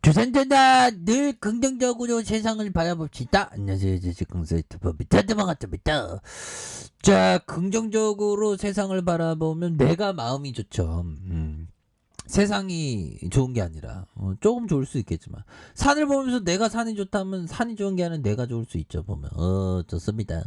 조선전다 늘 긍정적으로 세상을 바라봅시다. 안녕하세요. 주식공사유튜버 미타드만같습니다. 자, 긍정적으로 세상을 바라보면 내가 마음이 좋죠. 세상이 좋은 게 아니라 조금 좋을 수 있겠지만 산을 보면서 내가 산이 좋다면 산이 좋은 게 아니라 내가 좋을 수 있죠. 보면 좋습니다.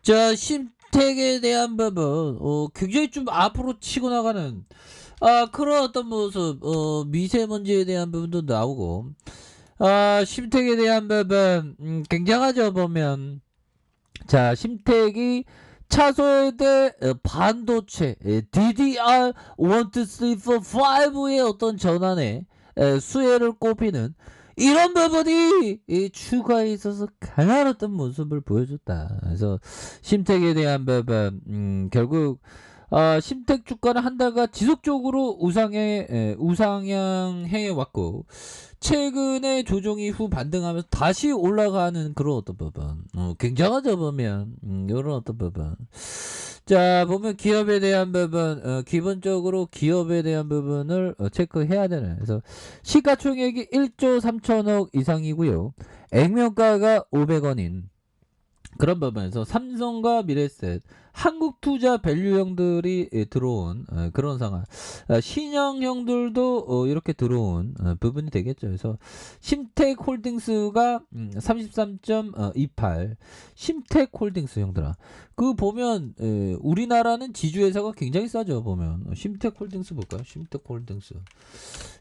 자, 심택에 대한 부분 굉장히 좀 앞으로 치고 나가는 그런 어떤 모습, 미세먼지에 대한 부분도 나오고, 심택에 대한 부분, 굉장하죠, 보면. 자, 심택이 차세대 반도체, DDR1, 2, 3, 4, 5의 어떤 전환에 수혜를 꼽히는 이런 부분이 추가에 있어서 강한 어떤 모습을 보여줬다. 그래서 심택에 대한 부분, 결국 심택 주가는 한 달간 지속적으로 우상향해 왔고 최근에 조정 이후 반등하면서 다시 올라가는 그런 어떤 부분 굉장하죠 보면 이런 어떤 부분. 자, 보면 기업에 대한 부분 기본적으로 기업에 대한 부분을 체크해야 되는. 그래서 시가총액이 1조 3천억 이상이고요, 액면가가 500원인 그런 부분에서 삼성과 미래에셋, 한국투자 밸류형들이 들어온 그런 상황. 신영형들도 이렇게 들어온 부분이 되겠죠. 그래서 심택홀딩스가 33.28. 심택홀딩스 형들아. 그 보면 우리나라는 지주회사가 굉장히 싸죠. 보면 심택홀딩스 볼까요? 심택홀딩스.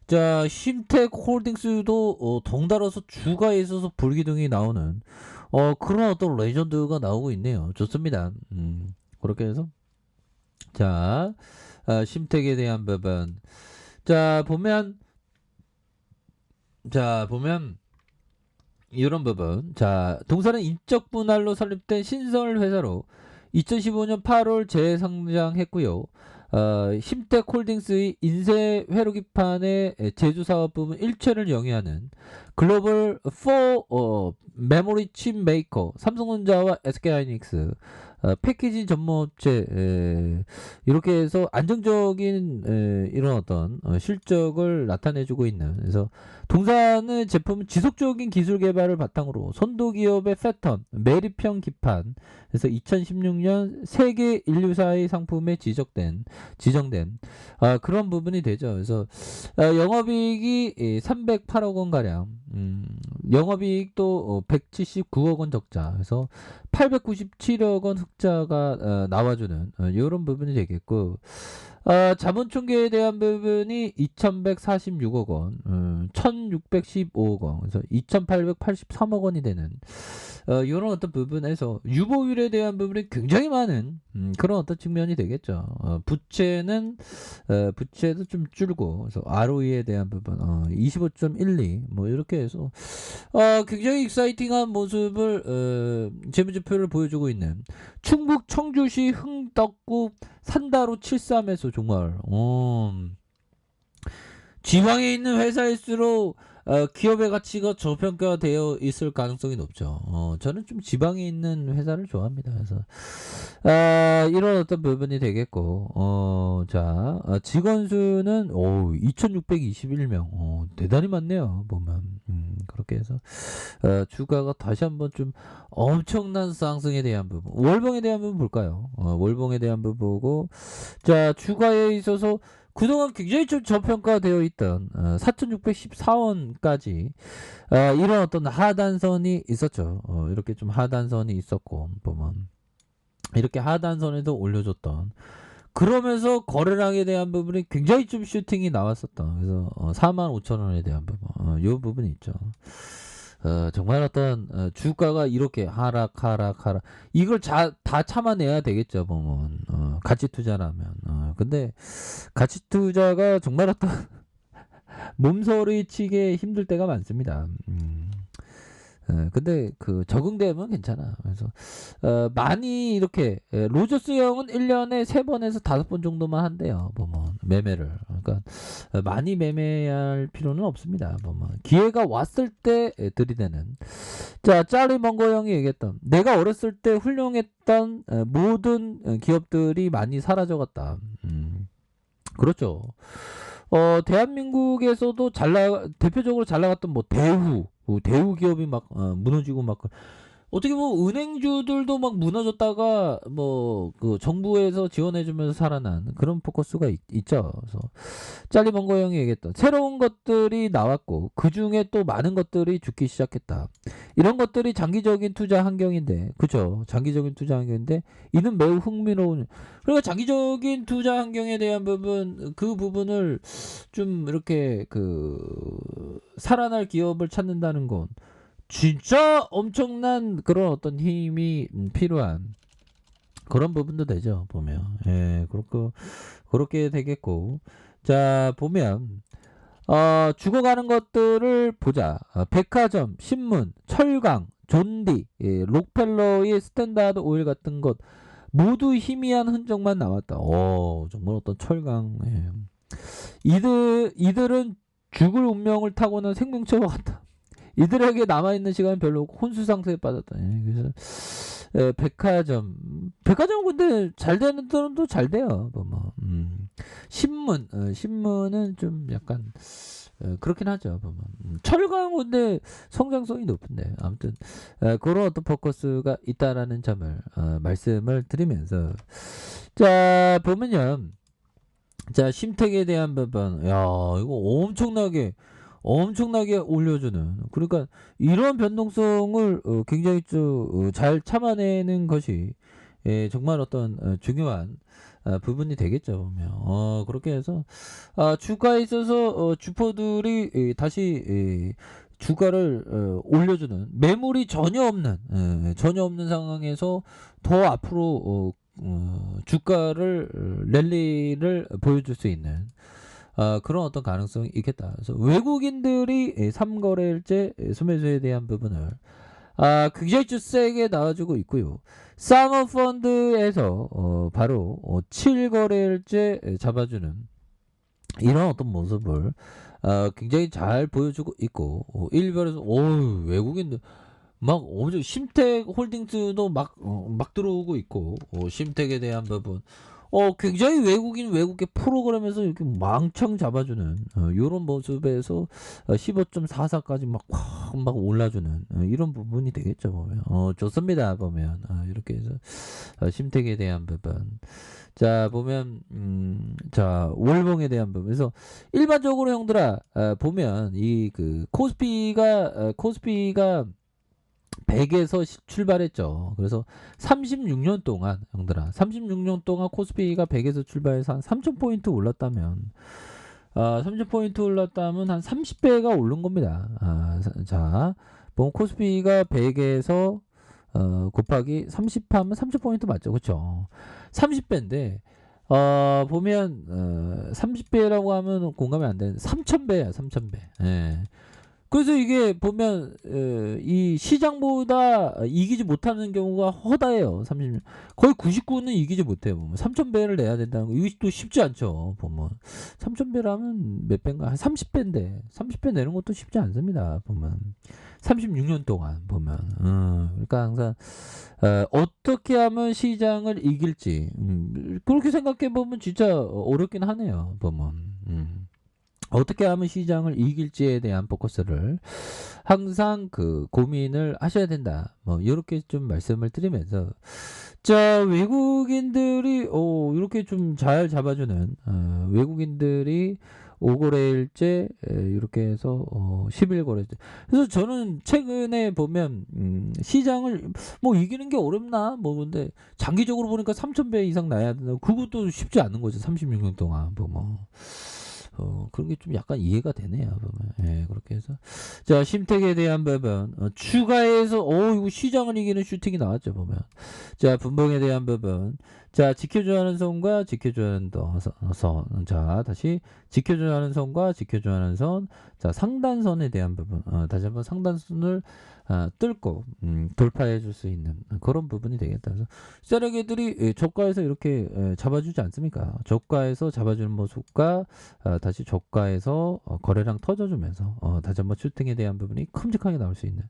자, 심택홀딩스도 덩달아서 주가에 있어서 불기둥이 나오는 그런 어떤 레전드가 나오고 있네요. 좋습니다. 그렇게 해서 자, 심택에 대한 부분. 자, 보면 이런 부분. 자, 동사는 인적 분할로 설립된 신설 회사로 2015년 8월 재상장했고요. 심택홀딩스의 인쇄 회로 기판의 제조 사업 부분 일체를 영위하는 글로벌 4 메모리 칩 메이커 삼성전자와 SK하이닉스 패키징 전문업체 이렇게 해서 안정적인 이런 어떤 실적을 나타내주고 있는. 그래서 동사는 제품은 지속적인 기술 개발을 바탕으로 선도 기업의 패턴 매립형 기판, 그래서 2016년 세계 인류사의 상품에 지정된 그런 부분이 되죠. 그래서 영업이익이 308억 원 가량, 영업이익도 179억 원 적자, 그래서 897억 원 흑자가 나와주는 이런 부분이 되겠고, 자본총계에 대한 부분이 2146억 원, 1615억 원, 그래서 2883억 원이 되는 이런 어떤 부분에서 유보율에 대한 부분이 굉장히 많은 그런 어떤 측면이 되겠죠. 부채도 좀 줄고, 그래서 ROE에 대한 부분 25.12 뭐 이렇게 해서 굉장히 익사이팅한 모습을 재무제표를 보여주고 있는 충북 청주시 흥덕구 산다로 73에서 정말 지방에 있는 회사일수록 기업의 가치가 저평가되어 있을 가능성이 높죠. 저는 좀 지방에 있는 회사를 좋아합니다. 그래서 이런 어떤 부분이 되겠고, 자, 직원 수는 2,621명. 대단히 많네요. 보면 그렇게 해서 주가가 다시 한번 좀 엄청난 상승에 대한 부분, 월봉에 대한 부분 볼까요? 월봉에 대한 부분 보고, 자, 주가에 있어서 그동안 굉장히 좀 저평가되어 있던 4,614원까지 이런 어떤 하단선이 있었죠. 이렇게 좀 하단선이 있었고, 보면 이렇게 하단선에도 올려줬던, 그러면서 거래량에 대한 부분이 굉장히 좀 슈팅이 나왔었던, 그래서 45,000원에 대한 부분, 요 부분이 있죠. 정말 어떤 주가가 이렇게 하락 이걸 다 참아내야 되겠죠. 보면 가치 투자라면. 근데 가치 투자가 정말 어떤 몸서리치게 힘들 때가 많습니다. 근데 그 적응되면 괜찮아. 그래서 많이 이렇게 로저스 형은 1년에 3번에서 5번 정도만 한대요. 보면 매매를. 그러니까 많이 매매할 필요는 없습니다. 보면 기회가 왔을 때 들이대는. 자, 짜리 멍거 형이 얘기했던, 내가 어렸을 때 훌륭했던 모든 기업들이 많이 사라져갔다. 그렇죠. 대한민국에서도 대표적으로 잘 나갔던 뭐 대우 기업이 막 무너지고 막 어떻게 보면 은행주들도 막 무너졌다가 뭐 그 정부에서 지원해주면서 살아난 그런 포커스가 있죠. 그래서 짤리먼거 형이 얘기했던 새로운 것들이 나왔고 그 중에 또 많은 것들이 죽기 시작했다. 이런 것들이 장기적인 투자 환경인데, 그죠? 장기적인 투자 환경인데 이는 매우 흥미로운. 그러니까 장기적인 투자 환경에 대한 부분, 그 부분을 좀 이렇게 살아날 기업을 찾는다는 건 진짜 엄청난 그런 어떤 힘이 필요한 그런 부분도 되죠, 보면. 예, 그렇게 되겠고. 자, 보면, 죽어가는 것들을 보자. 백화점, 신문, 철강, 존디, 예, 록펠러의 스탠다드 오일 같은 것, 모두 희미한 흔적만 남았다. 정말 어떤 철강, 예. 이들은 죽을 운명을 타고난 생명체와 같다. 이들에게 남아있는 시간은 별로 없고 혼수 상태에 빠졌다. 예, 그래서 백화점은 근데 잘 되는 데도 잘 돼요. 신문은 좀 약간 그렇긴 하죠. 철강 근데 성장성이 높은데 아무튼 그런 어떤 포커스가 있다라는 점을 말씀을 드리면서, 자 보면요. 자 심택에 대한 부분, 야 이거 엄청나게 올려주는, 그러니까 이런 변동성을 굉장히 잘 참아내는 것이 정말 어떤 중요한 부분이 되겠죠. 보면 그렇게 해서 주가에 있어서 주포들이 다시 주가를 올려주는, 매물이 전혀 없는 상황에서 더 앞으로 주가를 랠리를 보여줄 수 있는 그런 어떤 가능성이 있겠다. 그래서 외국인들이 3거래일째 소매수에 대한 부분을 굉장히 좀 세게 나와주고 있고요. 사모펀드에서 바로 7거래일째 잡아주는 이런 어떤 모습을 굉장히 잘 보여주고 있고, 일별에서 외국인들 막 엄청 심택 홀딩스도 막 들어오고 있고, 심택에 대한 부분 굉장히 외국계 프로그램에서 이렇게 망청 잡아주는 이런 모습에서 15.44까지 막 올라주는 이런 부분이 되겠죠. 보면 좋습니다. 보면 이렇게 해서 심택에 대한 부분, 자 보면 자 월봉에 대한 부분. 그래서 일반적으로 형들아 보면 이 코스피가 100에서 출발했죠. 그래서 36년 동안 형들아 36년 동안 코스피가 100에서 출발해서 한 3000포인트 올랐다면 3000포인트 올랐다면 한 30배가 오른 겁니다. 자 보면 코스피가 100에서 곱하기 30하면 30포인트 맞죠. 그쵸? 30배인데 보면 30배라고 하면 공감이 안 되는 3000배야. 3000배. 예. 그래서 이게 보면 이 시장보다 이기지 못하는 경우가 허다해요. 30년 거의 99는 이기지 못해요. 보면 3,000배를 내야 된다는 거, 이것도 쉽지 않죠. 보면 3,000배라면 몇 배인가, 한 30배인데 30배 내는 것도 쉽지 않습니다. 보면 36년 동안 보면 그러니까 항상 어떻게 하면 시장을 이길지 그렇게 생각해 보면 진짜 어렵긴 하네요. 보면 어떻게 하면 시장을 이길지에 대한 포커스를 항상 고민을 하셔야 된다. 뭐 이렇게 좀 말씀을 드리면서, 자 외국인들이 이렇게 좀 잘 잡아주는 외국인들이 5거래일째 이렇게 해서 11거래일째. 그래서 저는 최근에 보면 시장을 뭐 이기는 게 어렵나 뭐, 근데 장기적으로 보니까 3,000배 이상 나야 된다. 그것도 쉽지 않은 거죠. 36년 동안 보면. 그런 게 좀 약간 이해가 되네요. 보면. 예, 그렇게 해서. 자, 심택에 대한 부분. 추가해서, 이거 시장을 이기는 슈팅이 나왔죠, 보면. 자, 분봉에 대한 부분. 자, 지켜줘야 하는 선과 지켜줘야 하는 선. 자, 다시 지켜줘야 하는 선과 지켜줘야 하는 선. 자, 상단선에 대한 부분. 다시 한번 상단선을 뚫고 돌파해 줄 수 있는 그런 부분이 되겠다. 그래서 세력애들이 저가에서 이렇게 잡아주지 않습니까? 저가에서 잡아주는 모습과 다시 저가에서 거래량 터져주면서 다시 한번 슈팅에 대한 부분이 큼직하게 나올 수 있는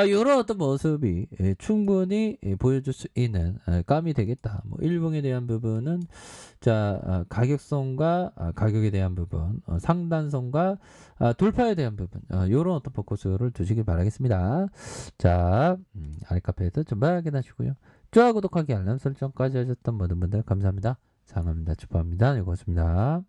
이런 어떤 모습이 충분히 보여줄 수 있는 감이 되겠다. 뭐 일봉에 대한 부분은 자 가격선과 가격에 대한 부분, 상단선과 돌파에 대한 부분, 이런 어떤 포커스를 두시길 바라겠습니다. 자 아래카페에서 좀 확인하시고요. 좋아요, 구독하기, 알람 설정까지 하셨던 모든 분들 감사합니다. 사랑합니다. 축하합니다. 고맙습니다.